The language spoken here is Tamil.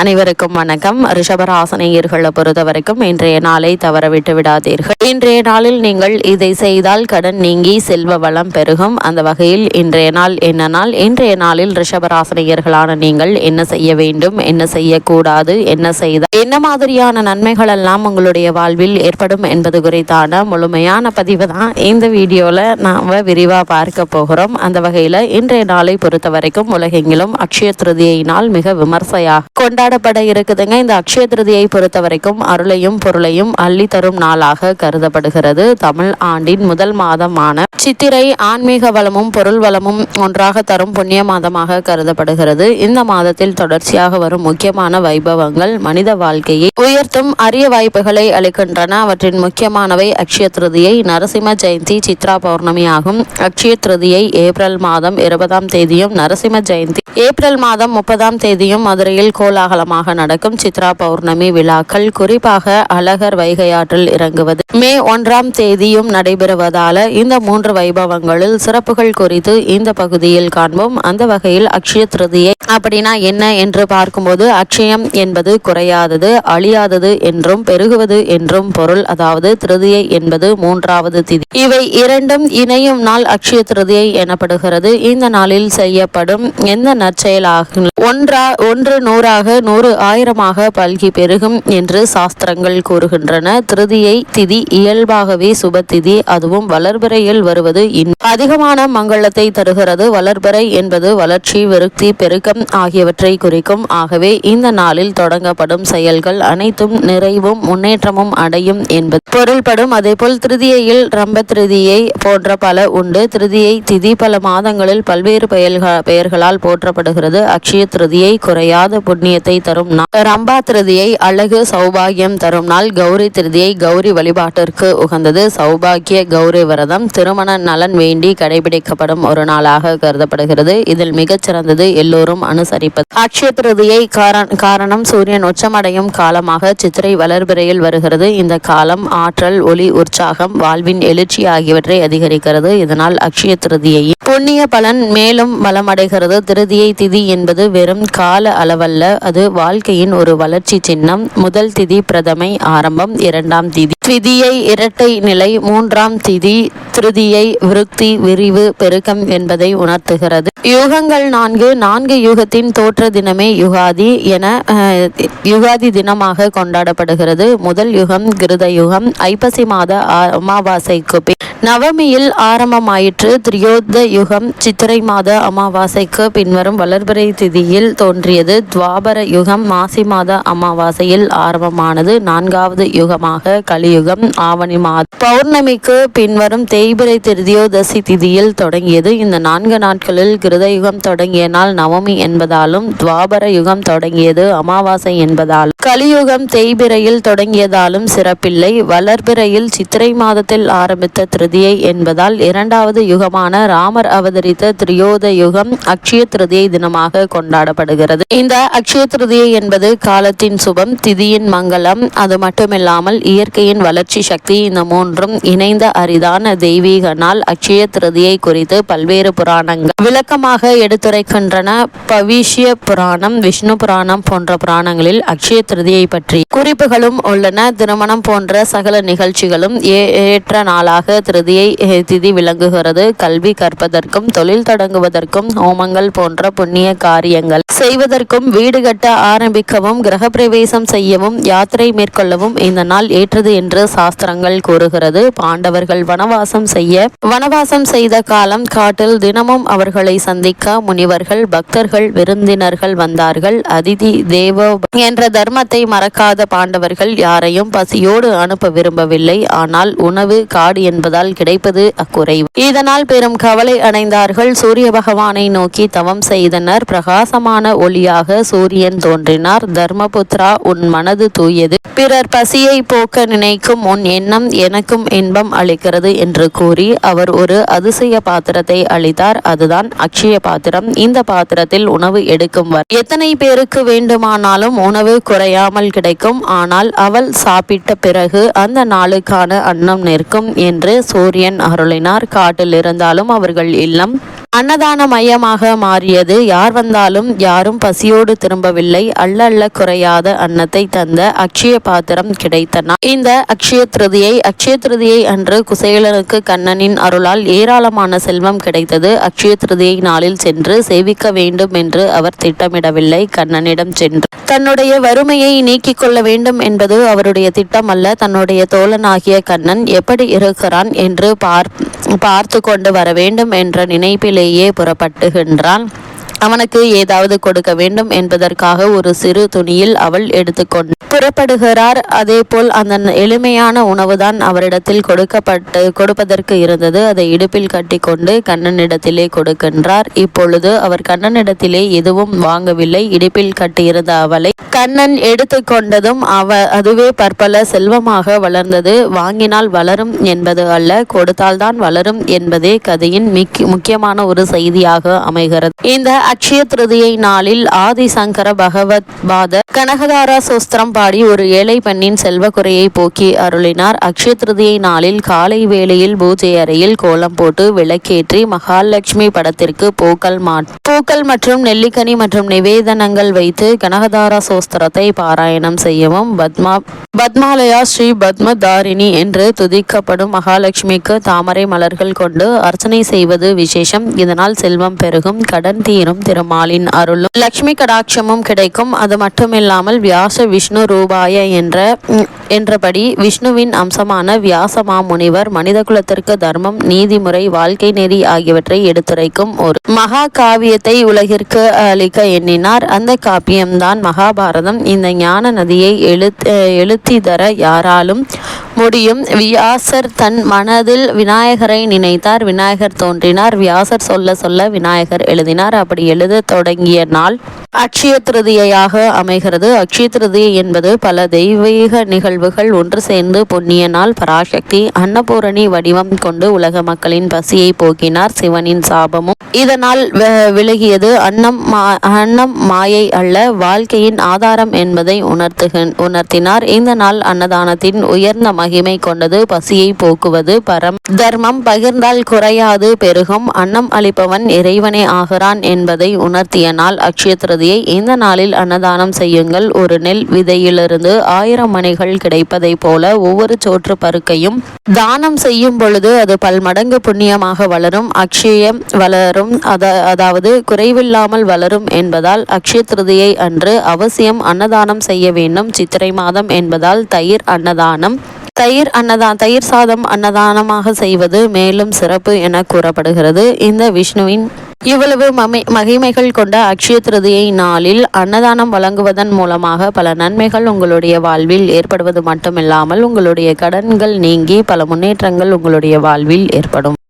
அனைவருக்கும் வணக்கம். ரிஷபராசினியர்களை பொறுத்த வரைக்கும் இன்றைய நாளை தவறவிட்டு விடாதீர்கள். இன்றைய நாளில் நீங்கள் இதை செய்தால் கடன் நீங்கி செல்வ வளம் பெருகும். அந்த வகையில் இன்றைய நாள் என்ன நாள்? இன்றைய நாளில் ரிஷபராசினியர்களான நீங்கள் என்ன செய்ய வேண்டும், என்ன செய்யக்கூடாது, என்ன செய்தால் என்ன மாதிரியான நன்மைகள் எல்லாம் உங்களுடைய வாழ்வில் ஏற்படும் என்பது குறித்தான முழுமையான பதிவு தான் இந்த வீடியோவில் நாம் விரிவாக பார்க்க போகிறோம். அந்த வகையில் இன்றைய நாளை பொறுத்த வரைக்கும் உலகெங்கிலும் அக்ஷய திருதியை நாள் மிக விமர்சையாக கொண்டாடப்பட இருக்குதுங்க. இந்த அக்ஷய திருதியை பொறுத்த வரைக்கும் அருளையும் பொருளையும் அள்ளி தரும் நாளாக கருதப்படுகிறது. தமிழ் ஆண்டின் முதல் மாதமான சித்திரை ஆன்மீக வளமும் பொருள் வளமும் ஒன்றாக தரும் புண்ணிய மாதமாக கருதப்படுகிறது. இந்த மாதத்தில் தொடர்ச்சியாக வரும் முக்கியமான வைபவங்கள் மனித வாழ்க்கையை உயர்த்தும் அரிய வாய்ப்புகளை அளிக்கின்றன. அவற்றின் முக்கியமானவை அக்ஷய திருதியை, நரசிம்ம ஜெயந்தி, சித்ரா பௌர்ணமி ஆகும். அக்ஷய திருதியை ஏப்ரல் மாதம் 20ஆம் தேதியும், நரசிம்ம ஜெயந்தி ஏப்ரல் மாதம் 30ஆம் தேதியும் மதுரையில் கோலாகலமாக நடக்கும். சித்ரா பௌர்ணமி விழாக்கள் குறிப்பாக அழகர் வைகையாற்றில் இறங்குவது மே 1ஆம் தேதியும் நடைபெறுவதால இந்த 3 வைபவங்களில் சிறப்புகள் குறித்து இந்த பகுதியில் காண்போம். அந்த வகையில் அக்ஷய திருதியை அப்படின்னா என்ன என்று பார்க்கும்போது, அக்ஷயம் என்பது குறையாதது, அழியாதது என்றும் பெருகுவது என்றும் பொருள். அதாவது திருதியை என்பது 3வது திதி. இவை இரண்டும் இணையும் நாள் அக்ஷய திருதியை எனப்படுகிறது. இந்த நாளில் செய்யப்படும் எந்த நற்செயலாக ஒன்று 100ஆக 100 1000ஆக பல்கி பெருகும் என்று சாஸ்திரங்கள் கூறுகின்றன. திருதியை திதி இயல்பாகவே சுப திதி. அதுவும் வளர்பிறையில் வருவது அதிகமான மங்களத்தை தருகிறது. வளர்பிறை என்பது வளர்ச்சி, விருத்தி, பெருக்கம் ஆகியவற்றை குறிக்கும். ஆகவே இந்த நாளில் தொடங்கப்படும் செயல்கள் அனைத்தும் நிறைவும் முன்னேற்றமும் அடையும் என்பது பொருள்படும். அதேபோல் திருதியையில் ரம்ப திருதியை போன்ற பல உண்டு. திருதியை திதி பல மாதங்களில் பல்வேறு பெயர்களால் போற்றப்படுகிறது. அக்ஷய திருதியை குறையாத புண்ணியத்தை தரும் நாள். ரம்பா திருதியை அழகு சௌபாகியம் தரும் நாள். கௌரி திருதியை கௌரி வழிபாட்டிற்கு உகந்தது. சௌபாகிய கௌரி விரதம் திருமண நலன் வேண்டி கடைபிடிக்கப்படும் ஒரு நாளாக கருதப்படுகிறது. இதில் மிகச்சிறந்தது எல்லோரும் அனுசரிப்பது அக்ஷய திருதியை. காரணம் சூரியன் உச்சமடையும் காலமாக சித்திரை வளர்பிறையில் வருகிறது. இந்த காலம் ஆற்றல், ஒளி, உற்சாகம், வாழ்வின் எழுச்சி ஆகியவற்றை அதிகரிக்கிறது. இதனால் அக்ஷய திருதியை புண்ணிய பலன் மேலும் பலமடைகிறது. திருதியை திதி என்பது வெறும் கால அளவல்ல, அது வாழ்க்கையின் ஒரு வளர்ச்சி சின்னம். முதல் திதி பிரதமை ஆரம்பம், 2ஆம் திதி திதியை இரட்டை நிலை, 3ஆம் திதி திருதியை விருத்தி, விரிவு, பெருக்கம் என்பதை உணர்த்துகிறது. யுகங்கள் 4 யுகத்தின் தோற்ற தினமே யுகாதி என யுகாதி தினமாக கொண்டாடப்படுகிறது. முதல் யுகம் கிருத யுகம், ஐப்பசி மாத அமாவாசைக்கு பின் நவமியில் ஆரம்பமாயிற்று. திரியோத யுகம் சித்திரை மாத அமாவாசைக்கு பின்வரும் வளர்பிறை திதியில் தோன்றியது. துவாபர யுகம் மாசி மாத அமாவாசையில் ஆரம்பமானது. 4வது யுகமாக கலியுகம் ஆவணி மாத பௌர்ணமிக்கு பின்வரும் தேய்பிறை திரியோதசி திதியில் தொடங்கியது. இந்த 4 நாட்களில் கிருத யுகம் தொடங்கிய நாள் நவமி என்பதாலும், துவாபர யுகம் தொடங்கியது அமாவாசை என்பதாலும், கலியுகம் தேய்பிறையில் தொடங்கியதாலும் சிறப்பில்லை. வளர்பிறையில் சித்திரை மாதத்தில் ஆரம்பித்த திருதியை என்பதால் 2வது யுகமான ராமர் அவதரித்த திரியோத யுகம் அக்ஷய திருதியை தினமாக கொண்டாடப்படுகிறது. இந்த அக்ஷய திருதியை என்பது காலத்தின் சுபம், திதியின் மங்களம், அது மட்டுமில்லாமல் இயற்கையின் வளர்ச்சி சக்தி, இந்த 3ம் இணைந்த அரிதான தெய்வீக நாள். அக்ஷய திருதியை குறித்து பல்வேறு புராணங்கள் விளக்கமாக எடுத்துரைக்கின்றன. பவிஷ்ய புராணம், விஷ்ணு புராணம் போன்ற புராணங்களில் அக்ஷய திருதியை பற்றி குறிப்புகளும் உள்ளன. திருமணம் போன்ற சகல நிகழ்ச்சிகளும் ஏற்ற நாளாக திருதியை திதி விளங்குகிறது. கல்வி கற்பதற்கும், தொழில் தொடங்குவதற்கும், ஹோமங்கள் போன்ற புண்ணிய காரியங்கள் செய்வதற்கும், வீடு கட்ட ஆரம்பிக்கவும், கிரகப்பிரவேசம் செய்யவும், யாத்திரை மேற்கொள்ளவும் இந்த நாள் ஏற்றது என்று சாஸ்திரங்கள் கூறுகிறது. பாண்டவர்கள் வனவாசம் செய்த காலம். காட்டில் தினமும் அவர்களை சந்திக்க முனிவர்கள், பக்தர்கள், விருந்தினர்கள் வந்தார்கள். அதிதி தேவோ என்ற தர்மத்தை மறக்காத பாண்டவர்கள் யாரையும் பசியோடு அனுப்ப விரும்பவில்லை. ஆனால் உணவு காடு என்பதால் கிடைப்பது அக்குறைவு. இதனால் பெரும் கவலை அடைந்தார்கள். சூரிய பகவானை நோக்கி தவம் செய்தனர். பிரகாசமான ஒளியாக சூரியன் தோன்றினார். தர்மபுத்ரா, உன் மனது தூயது, பிறர் பசியை போக்க நினைக்கும் உன் எண்ணம் எனக்கும் இன்பம் அளிக்கிறது என்று கூறி அவர் ஒரு அதிசய பாத்திரத்தை அளித்தார். அதுதான் அக்ஷய பாத்திரம். இந்த பாத்திரத்தில் உணவு எடுக்கும் வரை எத்தனை பேருக்கு வேண்டுமானாலும் உணவு குறையாமல் கிடைக்கும். ஆனால் அவள் சாப்பிட்ட பிறகு அந்த நாளுக்கான அன்னம் நிற்கும் என்று சூரியன் அருளினார். காட்டில் இருந்தாலும் அவர்கள் இல்லம் அன்னதான மையமாக மாறியது. யார் வந்தாலும் யாரும் பசியோடு திரும்பவில்லை. அள்ள குறையாத அன்னத்தை தந்த அக்ஷய பாத்திரம் கிடைத்தன. இந்த அக்ஷய திருதியை அன்று குசேலனுக்கு கண்ணனின் அருளால் ஏராளமான செல்வம் கிடைத்தது. அக்ஷய திருதியை நாளில் சென்று சேவிக்க வேண்டும் என்று அவர் திட்டமிடவில்லை. கண்ணனிடம் சென்று தன்னுடைய வறுமையை நீக்கிக் கொள்ள வேண்டும் என்பது அவருடைய திட்டம் அல்ல. தன்னுடைய தோழனாகிய கண்ணன் எப்படி இருக்கிறான் என்று பார்த்து கொண்டு வர வேண்டும் என்ற நினைப்பிலேயே புறப்பட்டுகின்றான். அவனுக்கு ஏதாவது கொடுக்க வேண்டும் என்பதற்காக ஒரு சிறு துணியில் அவள் எடுத்துக்கொண்டு புறப்படுகிறார். அதேபோல் அந்த எளிமையான உணவுதான் அவரிடத்தில் கொடுப்பதற்கு இருந்தது. அதை இடுப்பில் கட்டி கொண்டு கண்ணனிடத்திலே கொடுக்கின்றார். இப்பொழுது அவர் கண்ணனிடத்திலே எதுவும் வாங்கவில்லை. இடுப்பில் கட்டியிருந்த அவளை கண்ணன் எடுத்துக்கொண்டதும் அதுவே பற்பல செல்வமாக வளர்ந்தது. வாங்கினால் வளரும் என்பது அல்ல, கொடுத்தால்தான் வளரும் என்பதே கதையின் முக்கியமான ஒரு செய்தியாக அமைகிறது. இந்த அக்ஷய திருதியை நாளில் ஆதிசங்கர பகவத் பாத கனகதாரா சோஸ்திரம் பாடி ஒரு ஏழை பெண்ணின் செல்வ குறையை போக்கி அருளினார். அக்ஷய திருதியை நாளில் காலை வேளையில் பூஜை அறையில் கோலம் போட்டு விளக்கேற்றி மகாலட்சுமி படத்திற்கு பூக்கள் மற்றும் நெல்லிக்கனி மற்றும் நிவேதனங்கள் வைத்து கனகதாரா சோஸ்திரத்தை பாராயணம் செய்யவும் பத்மாலயா ஸ்ரீ பத்மதாரிணி என்று துதிக்கப்படும் மகாலட்சுமிக்கு தாமரை மலர்கள் கொண்டு அர்ச்சனை செய்வது விசேஷம். இதனால் செல்வம் பெருகும், கடன் தீரும், திருமாலின் அருளும் லட்சுமி கடாட்சமும் கிடைக்கும். அது மட்டுமில்லாமல் வியாச விஷ்ணு ரூபாய என்றபடி விஷ்ணுவின் அம்சமான வியாச மாமுனிவர் மனித குலத்திற்கு தர்மம், நீதிமுறை, வாழ்க்கை நெறி ஆகியவற்றை எடுத்துரைக்கும் ஒரு மகா காவியத்தை உலகிற்கு அளிக்க எண்ணினார். அந்த காப்பியம்தான் மகாபாரதம். இந்த ஞான நதியை எழுத்தி தர யாராலும் முடியும். வியாசர் தன் மனதில் விநாயகரை நினைத்தார். விநாயகர் தோன்றினார். வியாசர் சொல்ல சொல்ல விநாயகர் எழுதினார். அப்படி எழுத தொடங்கிய நாள் அக்ஷய திருதியாக அமைகிறது. அக்ஷய திருதியை என்பது பல தெய்வீக நிகழ்வுகள் ஒன்று சேர்ந்து புண்ணிய நாள். பராசக்தி அன்னபூரணி வடிவம் கொண்டு உலக மக்களின் பசியை போக்கினார். சிவனின் சாபமும் இதனால் விலகியது. அன்னம் மாயை அல்ல, வாழ்க்கையின் ஆதாரம் என்பதை உணர்த்தினார். இந்த நாள் அன்னதானத்தின் உயர்ந்த மகிமை கொண்டது. பசியை போக்குவது தர்மம். பகிர்ந்தால் குறையாது, பெருகும். அன்னம் அளிப்பவன் இறைவனே ஆகிறான் என்பதை உணர்த்திய நாள் அக்ஷய திருதியை. இந்த நாளில் அன்னதானம் செய்யுங்கள். ஒரு நெல் விதையிலிருந்து 1000 மணிகள் கிடைப்பதை போல ஒவ்வொரு சோற்று பருக்கையும் தானம் செய்யும் பொழுது அது பல்மடங்கு புண்ணியமாக வளரும். அக்ஷயம் வளரும், அதாவது குறைவில்லாமல் வளரும் என்பதால் அக்ஷய திருதியை அன்று அவசியம் அன்னதானம் செய்ய வேண்டும். சித்திரை மாதம் என்பதால் தயிர் சாதம் அன்னதானமாக செய்வது மேலும் சிறப்பு என கூறப்படுகிறது. இந்த விஷ்ணுவின் இவ்வளவு மகிமைகள் கொண்ட அக்ஷய திருதியை நாளில் அன்னதானம் வழங்குவதன் மூலமாக பல நன்மைகள் உங்களுடைய வாழ்வில் ஏற்படுவது மட்டுமில்லாமல் உங்களுடைய கடன்கள் நீங்கி பல முன்னேற்றங்கள் உங்களுடைய வாழ்வில் ஏற்படும்.